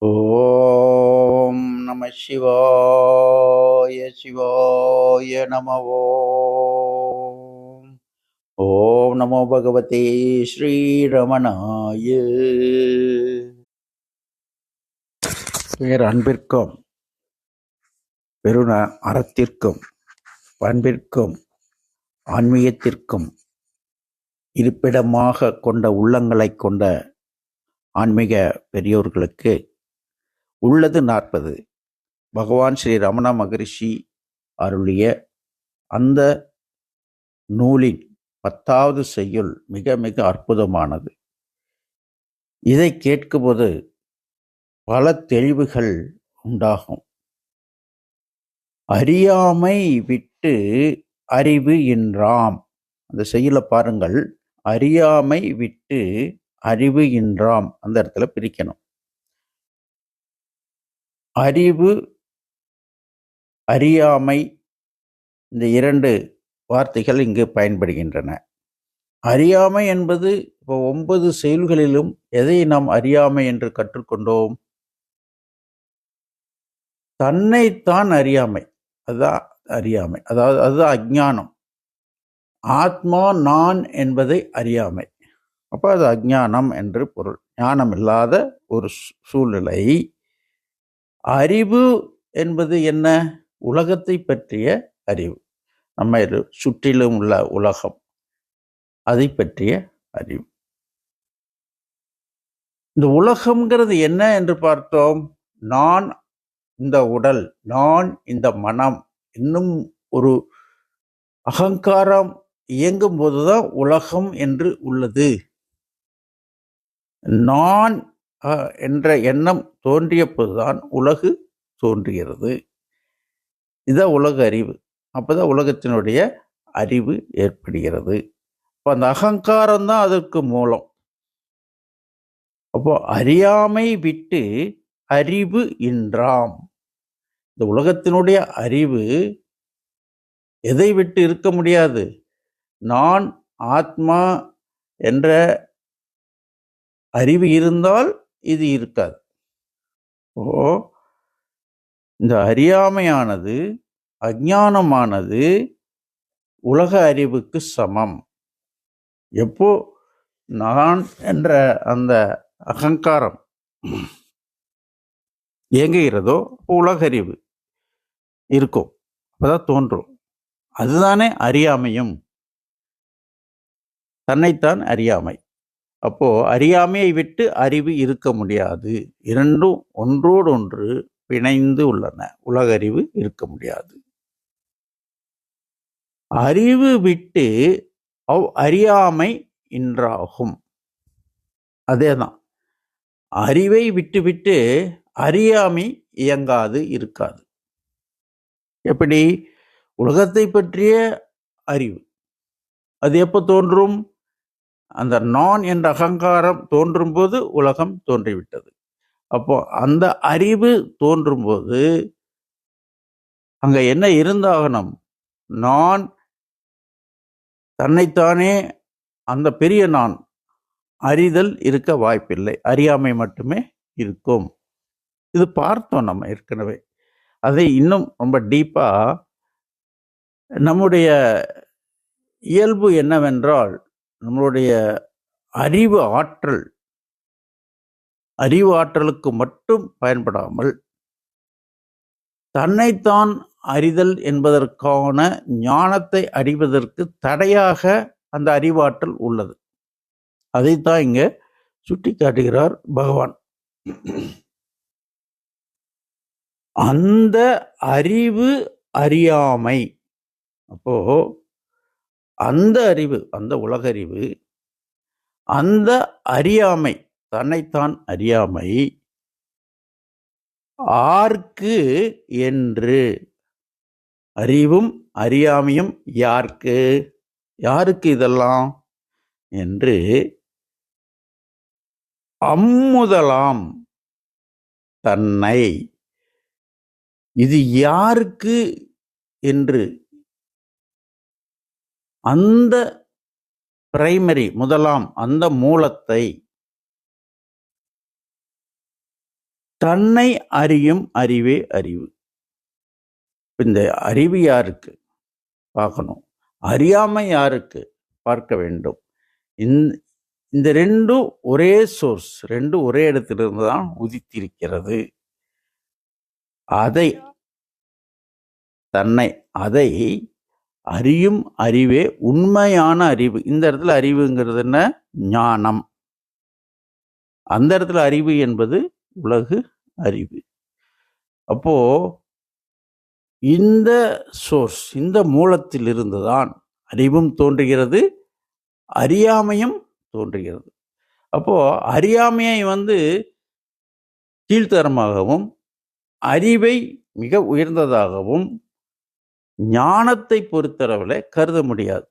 ஓம் நம சிவாய சிவாய நம ஓம். ஓம் நமோ பகவதே ஸ்ரீரமணாய. பேர் அன்பிற்கும் பெருன அறத்திற்கும் பண்பிற்கும் ஆன்மீகத்திற்கும் இருப்பிடமாக கொண்ட உள்ளங்களை கொண்ட ஆன்மீக பெரியோர்களுக்கு உள்ளது 40 பகவான் ஸ்ரீ ரமண மகரிஷி அருளிய அந்த நூலின் 10வது செய்யுள் மிக மிக அற்புதமானது. இதை கேட்கும்போது பல தெளிவுகள் உண்டாகும். அறியாமை விட்டு அறிவு இன்றாம். அந்த செய்யுளை பாருங்கள். அறியாமை விட்டு அறிவு இன்றாம். அந்த இடத்துல பிரிக்கணும். அறிவு, அறியாமை, இந்த 2 வார்த்தைகள் இங்கு பயன்படுகின்றன. அறியாமை என்பது இப்போ 9 செயல்களிலும் எதை நாம் அறியாமை என்று கற்றுக்கொண்டோம்? தன்னைத்தான் அறியாமை. அதுதான் அறியாமை. அதாவது அதுதான் அஞ்ஞானம். ஆத்மா நான் என்பதை அறியாமை. அப்போ அது அஞ்ஞானம் என்று பொருள். ஞானம் இல்லாத ஒரு சூழ்நிலை. அறிவு என்பது என்ன? உலகத்தை பற்றிய அறிவு. நம்ம சுற்றிலும் உள்ள உலகம், அதை பற்றிய அறிவு. இந்த உலகம்ங்கிறது என்ன என்று பார்த்தோம். நான் இந்த உடல், நான் இந்த மனம், இன்னும் ஒரு அகங்காரம் இயங்கும் போதுதான் உலகம் என்று உள்ளது. நான் என்ற எண்ணம் தோன்றிய போதுதான் உலகு தோன்றுகிறது. இதுதான் உலக அறிவு. அப்போதான் உலகத்தினுடைய அறிவு ஏற்படுகிறது. அப்போ அந்த அகங்காரம் தான் அதற்கு மூலம். அப்போ அறியாமை விட்டு அறிவு இன்றாம். இந்த உலகத்தினுடைய அறிவு எதை விட்டு இருக்க முடியாது? நான் ஆத்மா என்ற அறிவு இருந்தால் இது இருக்காது. இந்த அறியாமையானது, அஞ்ஞானமானது உலக அறிவுக்கு சமம். எப்போ நான் என்ற அந்த அகங்காரம் இயங்குகிறதோ உலக அறிவு இருக்கும், அப்பதான் தோன்றும். அதுதானே அறியாமையும். தன்னைத்தான் அறியாமை. அப்போ அறியாமையை விட்டு அறிவு இருக்க முடியாது. இரண்டும் ஒன்றோடொன்று பிணைந்து உள்ளன. உலக அறிவு இருக்க முடியாது. அறிவு விட்டு அறியாமை இன்றாகும். அதேதான். அறிவை விட்டு அறியாமை இயங்காது, இருக்காது. எப்படி? உலகத்தை பற்றிய அறிவு அது எப்போ தோன்றும்? அந்த நான் என்ற அகங்காரம் தோன்றும் போது உலகம் தோன்றிவிட்டது. அப்போ அந்த அறிவு தோன்றும் போது அங்க என்ன இருந்தாகணும்? நான் தன்னைத்தானே, அந்த பெரிய நான் அறிதல் இருக்க வாய்ப்பில்லை. அறியாமை மட்டுமே இருக்கும். இது பார்த்தோம் நம்ம ஏற்கனவே. அதை இன்னும் ரொம்ப டீப்பா, நம்முடைய இயல்பு என்னவென்றால், நம்மளுடைய அறிவு ஆற்றலுக்கு மட்டும் பயன்படாமல் தன்னைத்தான் அறிதல் என்பதற்கான ஞானத்தை அடைவதற்கு தடையாக அந்த அறிவாற்றல் உள்ளது. அதைத்தான் இங்க சுட்டி காட்டுகிறார் பகவான். அந்த அறிவு அறியாமை. அப்போ அந்த அறிவு, அந்த உலக அறிவு, அந்த அறியாமை, தன்னைத்தான் அறியாமை ஆர்க்கு என்று. அறிவும் அறியாமையும் யாருக்கு? யாருக்கு இதெல்லாம் என்று அம்முதலாம் தன்னை. இது யாருக்கு என்று அந்த பிரைமரி, முதலாம் அந்த மூலத்தை தன்னை அறியும் அறிவே அறிவு. இந்த அறிவு யாருக்கு பார்க்கணும், அறியாமை யாருக்கு பார்க்க வேண்டும். இந்த ரெண்டும் ஒரே சோர்ஸ், ரெண்டும் ஒரே இடத்திலிருந்து தான் உதித்திருக்கிறது. அதை அறியும் அறிவே உண்மையான அறிவு. இந்த இடத்துல அறிவுங்கிறது என்ன? ஞானம். அந்த இடத்துல அறிவு என்பது உலகு அறிவு. அப்போ இந்த சோர்ஸ், இந்த மூலத்தில் இருந்துதான் அறிவும் தோன்றுகிறது, அறியாமையும் தோன்றுகிறது. அப்போ அறியாமையை கீழ்த்தரமாகவும் அறிவை மிக உயர்ந்ததாகவும் ஞானத்தை பொறுத்தளவில் கருத முடியாது.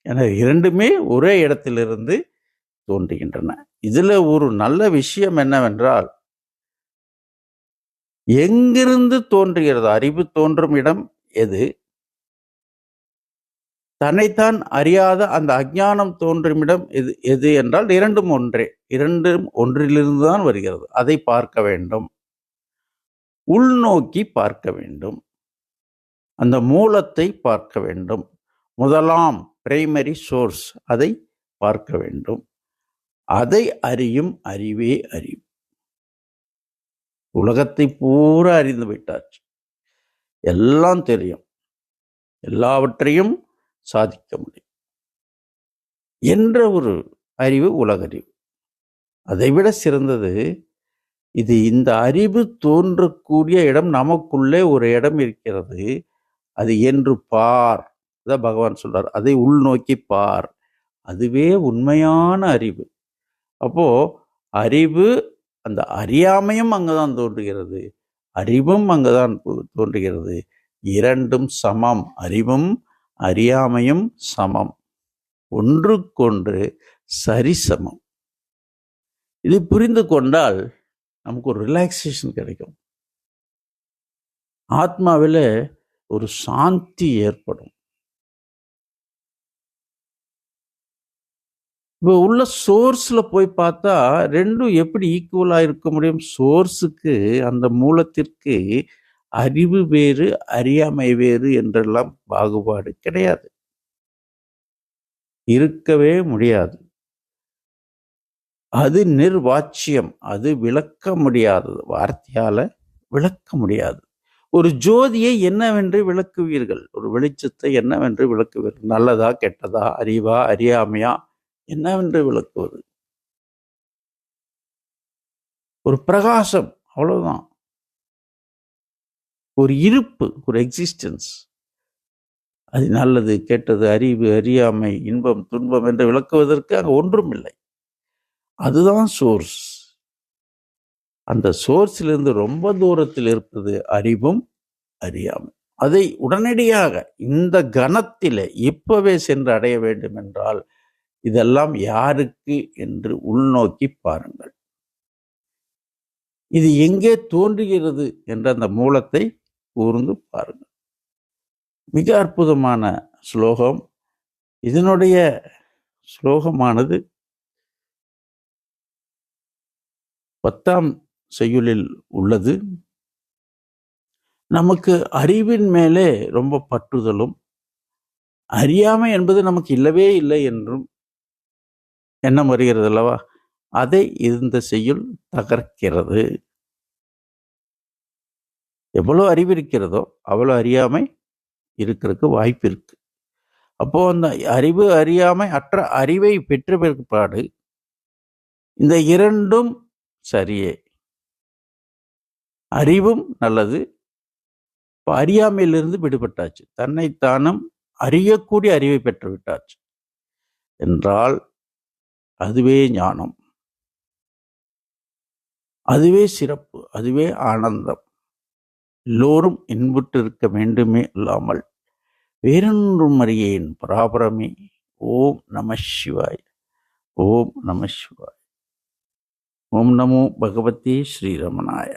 என இரண்டுமே ஒரே இடத்திலிருந்து தோன்றுகின்றன. இதுல ஒரு நல்ல விஷயம் என்னவென்றால், எங்கிருந்து தோன்றுகிறது அறிவு தோன்றும் இடம் எது, தன்னைத்தான் அறியாத அந்த அஞ்ஞானம் தோன்றும் இடம் எது என்றால் இரண்டும் ஒன்றே. இரண்டும் ஒன்றிலிருந்து தான் வருகிறது. அதை பார்க்க வேண்டும், உள்நோக்கி பார்க்க வேண்டும், அந்த மூலத்தை பார்க்க வேண்டும். முதலாம் பிரைமரி சோர்ஸ், அதை பார்க்க வேண்டும். அதை அறியும் அறிவே அறிவு. உலகத்தை பூரா அறிந்து விட்டாச்சு, எல்லாம் தெரியும், எல்லாவற்றையும் சாதிக்க முடியும் என்ற ஒரு அறிவு உலகறிவு. அதைவிட சிறந்தது இது. இந்த அறிவு தோன்றக்கூடிய இடம் நமக்குள்ளே ஒரு இடம் இருக்கிறது. அது என்று பார், அதான் பகவான் சொல்றார். அதை உள்நோக்கி பார், அதுவே உண்மையான அறிவு. அப்போ அறிவு, அந்த அறியாமையும் அங்குதான் தோன்றுகிறது, அறிவும் அங்குதான் தோன்றுகிறது. இரண்டும் சமம், அறிவும் அறியாமையும் சமம், ஒன்றுக்கொன்று சரிசமம். இது புரிந்து கொண்டால் நமக்கு ஒரு ரிலாக்ஸேஷன் கிடைக்கும், ஆத்மாவில் ஒரு சாந்தி ஏற்படும். இப்போ உள்ள சோர்ஸ்ல போய் பார்த்தா ரெண்டும் எப்படி ஈக்குவலா இருக்க முடியும்? சோர்ஸுக்கு, அந்த மூலத்திற்கு அறிவு வேறு அறியாமை வேறு என்றெல்லாம் பாகுபாடு கிடையாது, இருக்கவே முடியாது. அது நிர்வாச்சியம், அது விளக்க முடியாதது, வார்த்தையால விளக்க முடியாது. ஒரு ஜோதியை என்னவென்று விளக்குவீர்கள்? ஒரு வெளிச்சத்தை என்னவென்று விளக்குவீர்கள்? நல்லதா கெட்டதா, அறிவா அறியாமையா, என்னவென்று விளக்குவது? ஒரு பிரகாசம், அவ்வளவுதான். ஒரு இருப்பு, ஒரு எக்ஸிஸ்டன்ஸ். அது நல்லது கெட்டது, அறிவு அறியாமை, இன்பம் துன்பம் என்று விளக்குவதற்கு அங்கே ஒன்றும் இல்லை. அதுதான் சோர்ஸ். அந்த சோர்ஸிலிருந்து ரொம்ப தூரத்தில் இருப்பது அறிவும் அறியாமை. அதை உடனடியாக இந்த கணத்திலே இப்பவே சென்று அடைய வேண்டும் என்றால் இதெல்லாம் யாருக்கு என்று உள்நோக்கி பாருங்கள். இது எங்கே தோன்றுகிறது என்ற அந்த மூலத்தை கூர்ந்து பாருங்கள். மிக அற்புதமான ஸ்லோகம். இதனுடைய ஸ்லோகமானது 10ஆம் செய்யுளில் உள்ளது. நமக்கு அறிவின் மேலே ரொம்ப பற்றுதலும், அறியாமை என்பது நமக்கு இல்லவே இல்லை என்றும் எண்ணம் வருகிறது அல்லவா? அதை இந்த செய்யுள் தகர்க்கிறது. எவ்வளோ அறிவு இருக்கிறதோ அவ்வளோ அறியாமை இருக்கிறதுக்கு வாய்ப்பு இருக்கு. அப்போ அந்த அறிவு அறியாமை அற்ற அறிவை பெற்ற பிற்பாடு இந்த இரண்டும் சரியே. அறிவும் நல்லது, இப்போ அறியாமையிலிருந்து விடுபட்டாச்சு, தன்னைத்தானும் அறியக்கூடிய அறிவை பெற்று விட்டாச்சு என்றால் அதுவே ஞானம், அதுவே சிறப்பு, அதுவே ஆனந்தம். எல்லோரும் இன்புற்று இருக்க வேண்டுமே இல்லாமல் வேறொன்றும் அறியேன் பராபரமே. ஓம் நம சிவாய். ஓம் நம சிவாய். ஓம் நமோ பகவதே ஸ்ரீரமணாய.